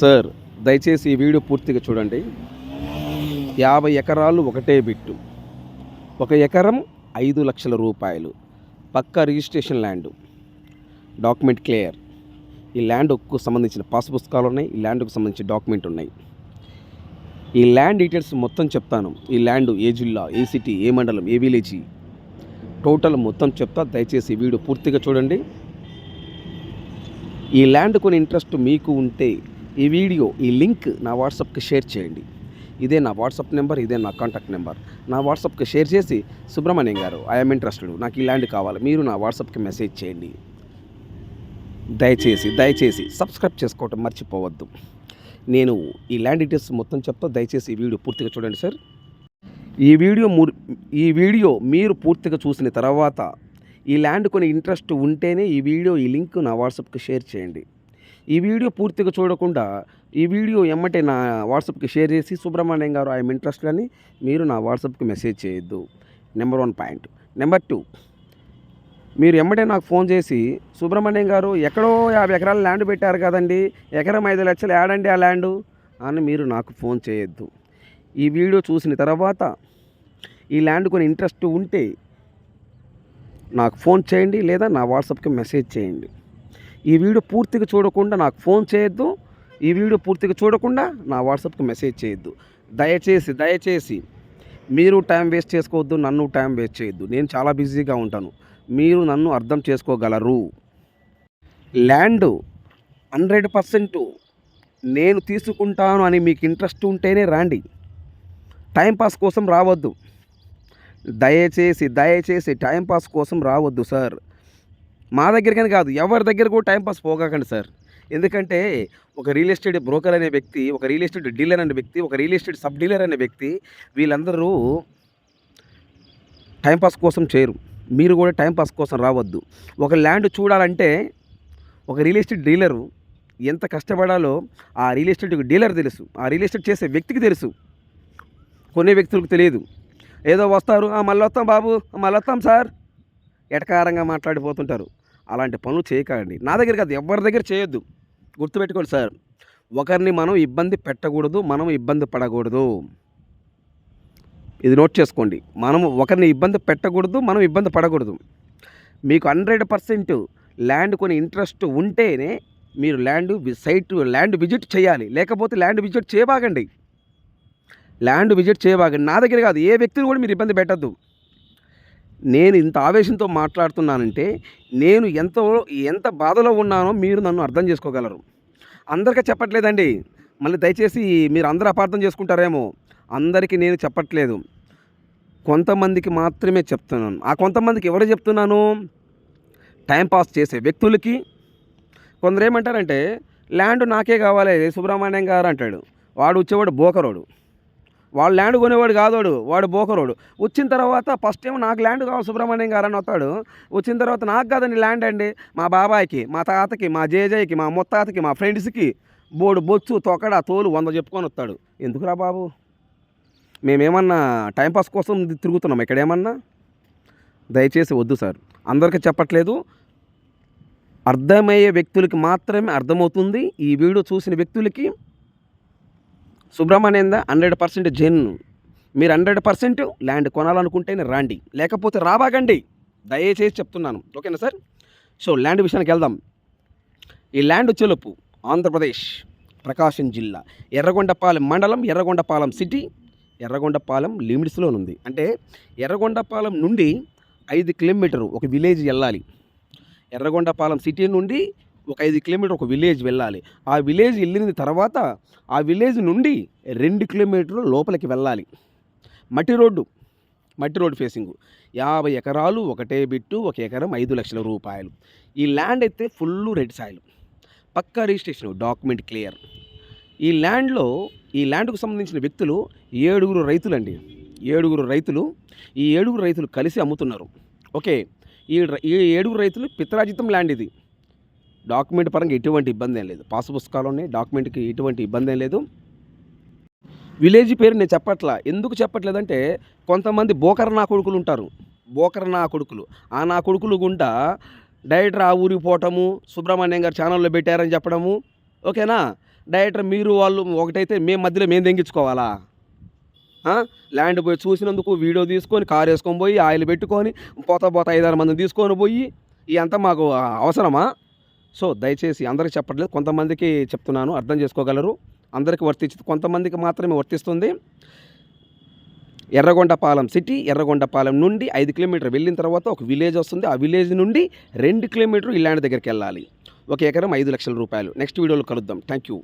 Sir, దయచేసి ఈ video పూర్తిగా చూడండి. 50 ఎకరాలు ఒకటే బిట్టు. 1 ఎకరం 5,00,000 రూపాయలు. పక్కా రిజిస్ట్రేషన్ ల్యాండు. Document clear. ఈ ల్యాండ్కు సంబంధించిన పాస్ పుస్తకాలు ఉన్నాయి. ఈ ల్యాండ్కు సంబంధించిన డాక్యుమెంట్ ఉన్నాయి. ఈ ల్యాండ్ డీటెయిల్స్ మొత్తం చెప్తాను. ఈ ల్యాండ్ ఏ జిల్లా, ఏ సిటీ, ఏ మండలం, ఏ విలేజీ, టోటల్ మొత్తం చెప్తా. దయచేసి ఈ వీడియో పూర్తిగా చూడండి. ఈ ల్యాండ్ కొని ఇంట్రెస్ట్ మీకు ఉంటే ఈ వీడియో, ఈ లింక్ నా వాట్సాప్కి షేర్ చేయండి. ఇదే నా వాట్సాప్ నెంబర్, ఇదే నా కాంటాక్ట్ నెంబర్. నా వాట్సాప్కి షేర్ చేసి, సుబ్రహ్మణ్యం గారు, ఐఎమ్ ఇంట్రెస్టెడ్, నాకు ఈ ల్యాండ్ కావాలి, మీరు నా వాట్సాప్కి మెసేజ్ చేయండి. దయచేసి సబ్స్క్రైబ్ చేసుకోవటం మర్చిపోవద్దు. నేను ఈ ల్యాండ్ డీటెయిల్స్ మొత్తం చెప్తా. దయచేసి ఈ వీడియో పూర్తిగా చూడండి సార్. ఈ వీడియో మీరు పూర్తిగా చూసిన తర్వాత ఈ ల్యాండ్ కొని ఇంట్రెస్ట్ ఉంటేనే ఈ వీడియో, ఈ లింక్ నా వాట్సాప్కి షేర్ చేయండి. ఈ వీడియో పూర్తిగా చూడకుండా ఈ వీడియో ఎమ్మటే నా వాట్సాప్కి షేర్ చేసి, సుబ్రహ్మణ్యం గారు, ఐఎమ్ ఇంట్రెస్టెడ్ అని మీరు నా వాట్సాప్కి మెసేజ్ చేయొద్దు. Number 1 point. నెంబర్ 2, మీరు ఎమ్మటే నాకు ఫోన్ చేసి, సుబ్రహ్మణ్యం గారు, ఎక్కడో 50 ఎకరాల ల్యాండ్ పెట్టారు కదండి, ఎకరం 5 లక్షలు యాడండి ఆ ల్యాండు అని మీరు నాకు ఫోన్ చేయొద్దు. ఈ వీడియో చూసిన తర్వాత ఈ ల్యాండ్ కొని ఇంట్రెస్ట్ ఉంటే నాకు ఫోన్ చేయండి, లేదా నా వాట్సాప్కి మెసేజ్ చేయండి. ఈ వీడియో పూర్తిగా చూడకుండా నాకు ఫోన్ చేయొద్దు. ఈ వీడియో పూర్తిగా చూడకుండా నా వాట్సాప్కి మెసేజ్ చేయొద్దు. దయచేసి మీరు టైం వేస్ట్ చేసుకోవద్దు, నన్ను టైం వేస్ట్ చేయొద్దు. నేను చాలా బిజీగా ఉంటాను, మీరు నన్ను అర్థం చేసుకోగలరు. ల్యాండ్ 100% నేను తీసుకుంటాను అని మీకు ఇంట్రెస్ట్ ఉంటేనే రండి. టైంపాస్ కోసం రావద్దు. దయచేసి టైంపాస్ కోసం రావద్దు సార్. మా దగ్గరికని కాదు, ఎవరి దగ్గర కూడా టైంపాస్ పోగాకండి సార్. ఎందుకంటే ఒక రియల్ ఎస్టేట్ బ్రోకర్ అనే వ్యక్తి, ఒక రియల్ ఎస్టేట్ డీలర్ అనే వ్యక్తి, ఒక రియల్ ఎస్టేట్ సబ్ డీలర్ అనే వ్యక్తి, వీళ్ళందరూ టైంపాస్ కోసం చేయరు. మీరు కూడా టైంపాస్ కోసం రావద్దు. ఒక ల్యాండ్ చూడాలంటే ఒక రియల్ ఎస్టేట్ డీలరు ఎంత కష్టపడాలో ఆ రియల్ ఎస్టేట్ డీలర్ తెలుసు, ఆ రియల్ ఎస్టేట్ చేసే వ్యక్తికి తెలుసు. కొనే వ్యక్తులకు తెలియదు. ఏదో వస్తారు, మళ్ళీ వస్తాం బాబు, మళ్ళీ వస్తాం సార్, ఎటకారంగా మాట్లాడిపోతుంటారు. అలాంటి పనులు చేయకండి. నా దగ్గర కాదు, ఎవరి దగ్గర చేయొద్దు. గుర్తుపెట్టుకోండి సార్, ఒకరిని మనం ఇబ్బంది పెట్టకూడదు, మనం ఇబ్బంది పడకూడదు. ఇది నోట్ చేసుకోండి. మనం ఒకరిని ఇబ్బంది పెట్టకూడదు, మనం ఇబ్బంది పడకూడదు. మీకు 100% ల్యాండ్ కొని ఇంట్రెస్ట్ ఉంటేనే మీరు ల్యాండ్ విజిట్ చేయాలి. లేకపోతే ల్యాండ్ విజిట్ చేయబాగండి. నా దగ్గర కాదు, ఏ వ్యక్తిని కూడా మీరు ఇబ్బంది పెట్టద్దు. నేను ఇంత ఆవేశంతో మాట్లాడుతున్నానంటే నేను ఎంత బాధలో ఉన్నానో మీరు నన్ను అర్థం చేసుకోగలరు. అందరికీ చెప్పట్లేదండి. మళ్ళీ దయచేసి మీరు అందరూ అపార్థం చేసుకుంటారేమో. అందరికీ నేను చెప్పట్లేదు, కొంతమందికి మాత్రమే చెప్తున్నాను. ఆ కొంతమందికి ఎవరు చెప్తున్నాను? టైంపాస్ చేసే వ్యక్తులకి. కొందరు ఏమంటారంటే, ల్యాండ్ నాకే కావాలి సుబ్రహ్మణ్యం గారు అంటాడు. వాడు వచ్చేవాడు బోకరోడు. వాడు ల్యాండ్ కొనేవాడు కాదోడు, వాడు బోకరోడు. వచ్చిన తర్వాత ఫస్ట్ ఏమో నాకు ల్యాండ్ కావాలి సుబ్రహ్మణ్యం గారు అని వస్తాడు. వచ్చిన తర్వాత నాకు కాదండి ల్యాండ్ అండి, మా బాబాయ్కి, మా తాతకి, మా జేజయ్యకి, మా ముత్తాతకి, మా ఫ్రెండ్స్కి బొచ్చు తొక్కడ తోలు 100 చెప్పుకొని వస్తాడు. ఎందుకురా బాబు, మేమేమన్నా టైంపాస్ కోసం తిరుగుతున్నాం ఇక్కడేమన్నా? దయచేసి వద్దు సార్. అందరికీ చెప్పట్లేదు, అర్థమయ్యే వ్యక్తులకి మాత్రమే అర్థమవుతుంది. ఈ వీడియో చూసిన వ్యక్తులకి సుబ్రహ్మణ్యం 100% జెన్ను. మీరు 100% ల్యాండ్ కొనాలనుకుంటేనే రండి, లేకపోతే రాబాగండి. దయచేసి చెప్తున్నాను, ఓకేనా సార్? సో ల్యాండ్ విషయానికి వెళ్దాం. ఈ ల్యాండ్ చెలుపు ఆంధ్రప్రదేశ్, ప్రకాశం జిల్లా, ఎర్రగొండపాలెం మండలం, ఎర్రగొండపాలెం సిటీ, ఎర్రగొండపాలెం లిమిట్స్లో ఉంది. అంటే ఎర్రగొండపాలెం నుండి 5 కిలోమీటరు ఒక విలేజ్ వెళ్ళాలి. ఎర్రగొండపాలెం సిటీ నుండి ఒక 5 కిలోమీటర్ ఒక విలేజ్ వెళ్ళాలి. ఆ విలేజ్ వెళ్ళిన తర్వాత ఆ విలేజ్ నుండి 2 కిలోమీటర్లు లోపలికి వెళ్ళాలి. మట్టి రోడ్డు ఫేసింగు. 50 ఎకరాలు ఒకటే బిట్టు. 1 ఎకరం 5,00,000 రూపాయలు. ఈ ల్యాండ్ అయితే ఫుల్ రెడ్ సాయిల్, పక్కా రిజిస్ట్రేషన్, డాక్యుమెంట్ క్లియర్. ఈ ల్యాండ్కు సంబంధించిన వ్యక్తులు 7 రైతులండి. 7 రైతులు. ఈ 7 రైతులు కలిసి అమ్ముతున్నారు. ఓకే, ఈ 7 రైతులు పిత్రాజితం ల్యాండ్ ఇది. డాక్యుమెంట్ పరంగా ఎటువంటి ఇబ్బంది ఏం లేదు. పాస్ పుస్తకాలు ఉన్నాయి, డాక్యుమెంట్కి ఎటువంటి ఇబ్బంది ఏం లేదు. విలేజ్ పేరు నేను చెప్పట్లా. ఎందుకు చెప్పట్లేదంటే, కొంతమంది బోకర్ నా కొడుకులు ఉంటారు. ఆ నా కొడుకులు గుండా డైరెక్టర్ ఆ ఊరికి పోవటము, సుబ్రహ్మణ్యం గారు ఛానల్లో పెట్టారని చెప్పడము, ఓకేనా? డైరెక్టర్ మీరు వాళ్ళు ఒకటైతే మేము మధ్యలో మేము తెంగించుకోవాలా? ల్యాండ్ పోయి చూసినందుకు వీడియో తీసుకొని కారు వేసుకొని పోయి ఆయిల్ పెట్టుకొని పోతా 5-6 మందిని తీసుకొని పోయి ఇదంతా మాకు అవసరమా? సో దయచేసి అందరికి చెప్పట్లేదు, కొంతమందికి చెప్తున్నాను, అర్థం చేసుకోగలరు. అందరికీ వర్తించదు, కొంతమందికి మాత్రమే వర్తిస్తుంది. ఎర్రగొండపాలెం సిటీ, ఎర్రగొండపాలెం నుండి 5 కిలోమీటర్ వెళ్ళిన తర్వాత ఒక విలేజ్ వస్తుంది. ఆ విలేజ్ నుండి 2 కిలోమీటర్లు ఈ ల్యాండ్ దగ్గరికి వెళ్ళాలి. ఒక ఎకరం 5 లక్షల రూపాయలు. నెక్స్ట్ వీడియోలో కలుద్దాం. Thank you.